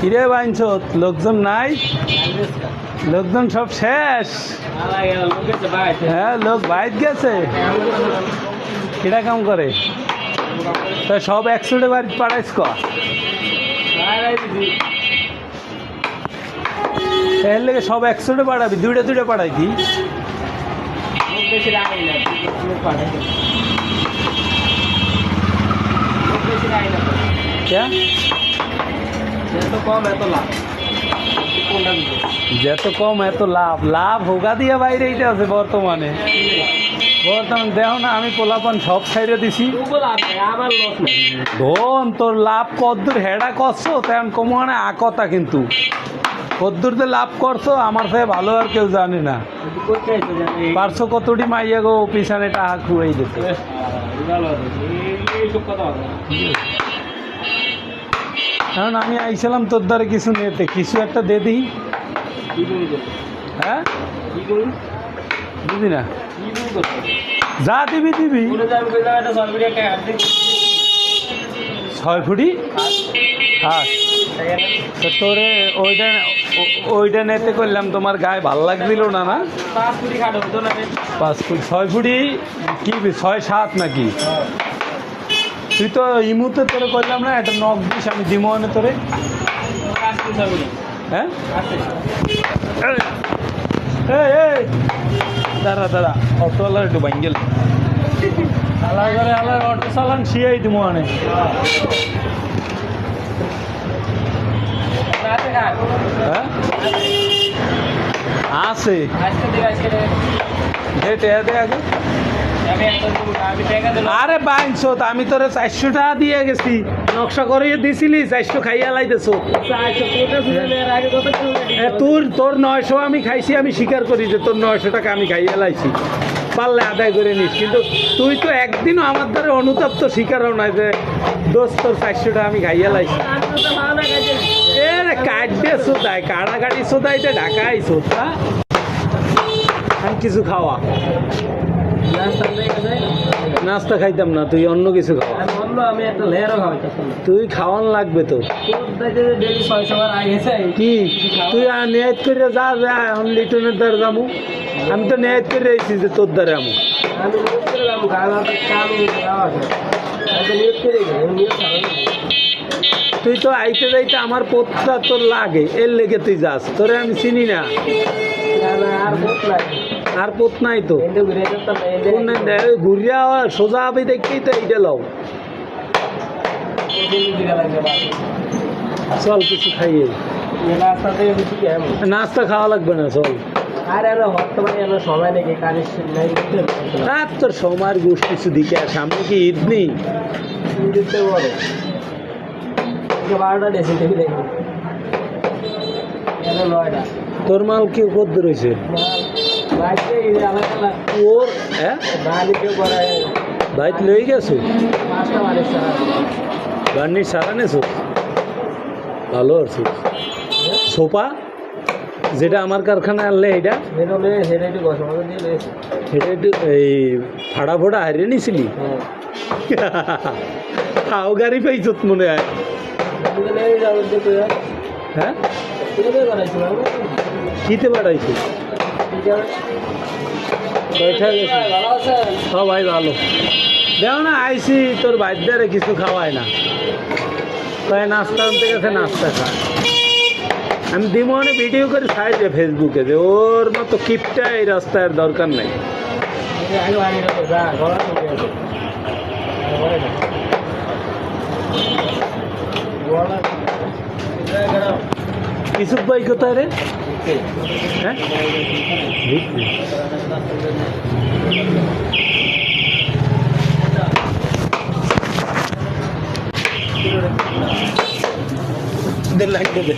কিরে বাইনছ লোকজন নাই, লোকজন সব শেষ। হ্যাঁ লোক বাইর গেছে, কিরা কাম করে তা সব একশোটে বাড়ি পাঠাইছ ক এর লেগে সব একশোটে পাঠাবি, দুইটা দুইটা পাঠাই দি। क्या যত কম এত লাভ, লাভ হোগা দিয়া বাইরে এইটা আছে বর্তমানে। দেখো না আমি পোলাপান সব ছাইড়ে দিছি, ধন তোর লাভ কদ্দুর হেডা করছো তেমন কমানে আকতা, কিন্তু কদ্দুর যে লাভ করছো আমার থেকে ভালো আর কেউ জানে না। পারছো কতটি মাইয়া গো পিছনে টাকা খুঁড়াই দিতে। কারণ আমি আইছিলাম তোর দ্বারা কিছু নিতে, কিছু একটা দে দিই। হ্যাঁ দিবি না, যা দিবি দিবি। 6 ফুটি হ্যাঁ তোরে ওইটা নিতে করলাম, তোমার গায়ে ভাল লাগছিল না? না 5 ফুট 6 ফুটি কি 6-7 নাকি? তুই তো ইমুতে তোরে করলাম না, একটা নখ দিস আমি দিমনে তোরে। হ্যাঁ দাঁড়া দাঁড়া, অটোওয়ালার একটু বাঙ্গেল আলাদা করে আলাদা অটো চালান শিয়াই দিমনে। হ্যাঁ আছে আগে। আরে বাইনছো আমি তোরে 400 টাকা দিয়ে গেছি, নকশা করিয়ে দিছিলি 400 খাইয়া লাইতেছো। তোর 900 আমি খাইছি, আমি স্বীকার করি যে তোর 900 টাকা আমি খাইয়া লাইছি, পারলে আদায় করে নিস। কিন্তু তুই তো একদিনও আমার দ্বারা অনুতপ্ত স্বীকারও নয় যে দোস্ত তোর 400 টাকা আমি খাইয়া লাইছি। কাটবে সোদায় কাড়াকাড়ি সোদাইতে ঢাকাই সোদা আমি কিছু খাওয়া নাস্তা খাইতাম না, তুই অন্য কিছু খাওয়া। তুই খাওয়ান লাগবে তো কি? তুই নেয়াত করে যা যা এখন লিটনের দ্বারা যাবো, আমি তো নেয়াত করে রয়েছি যে তোর দ্বারা আমু। তুই তো আইতে যাইতে আমার পোতটা তোর লাগে, এর লেগে তুই যাস, তোরে আমি চিনি না। আর পোত নাই তো ঘুরিয়া সোজা হবে দেখতেই তো এইটা লও। চল কিছু খাইয়ে, নাস্তা খাওয়া লাগবে না, চল। তোর সময়ের গোষ্ঠী কিছু দিকে সামনে কি ঈদ নেই? তোর মাল কি কত রয়েছে? ওর হ্যাঁ বাইক লই গেছো, বার্নির সারা নেছো, ভালো আছো। সোফা যেটা আমার কারখানায় আনলে এটা একটু এই ফাড়া ফোড়া হারিয়ে নিছিলি, খাও গাড়ি পাইছ মনে হয়। হ্যাঁ কিতে বাড়াইছো? হ্যাঁ ভাই ভালো। দেখো না আইসি তোর বাচ্চারে কিছু খাওয়ায় না, তাই নাস্তা আনতে গেছে নাস্তা খায়। আমি দিমনে ভিডিও করে ছাড়ি ফেসবুকে যে ওর মতো কিপটা এই রাস্তার দরকার নেই। ইসুফ ভাই কোথায় রে? হ্যাঁ দেড় লাখ দেবে।